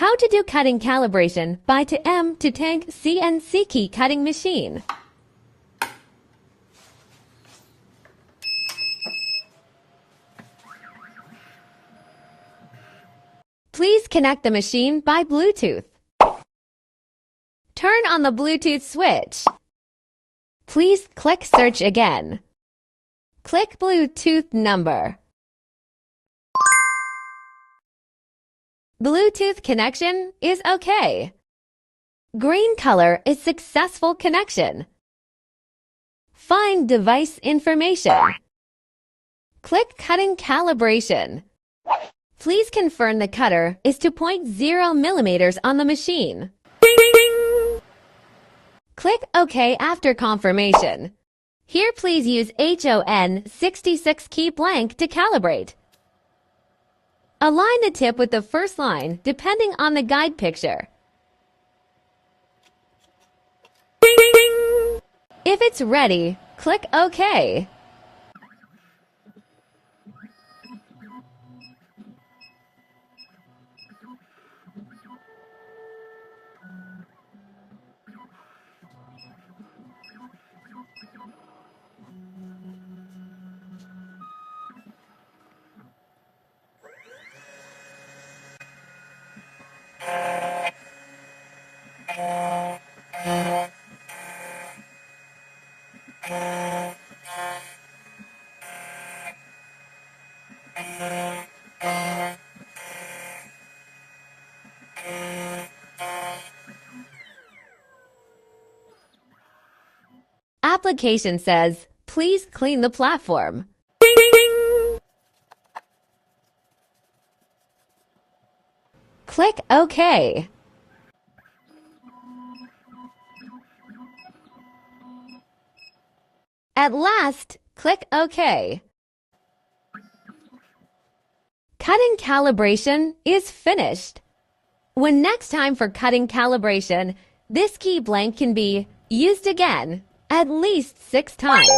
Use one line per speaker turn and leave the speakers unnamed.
How to do cutting calibration by to M to tank CNC key cutting machine. Please connect the machine by Bluetooth. Turn on the Bluetooth switch. Please click Search again. Click Bluetooth number. Bluetooth connection is OK. Green color is successful connection. Find device information. Click Cutting Calibration. Please confirm the cutter is 2.0 millimeters on the machine. Click OK after confirmation. Here please use HON 66 key blank to calibrate. Align the tip with the first line depending on the guide picture. If it's ready, click OK. Application says, please clean the platform. Click OK. At last, click OK. Cutting calibration is finished. When next time for cutting calibration, this key blank can be used again at least 6 times.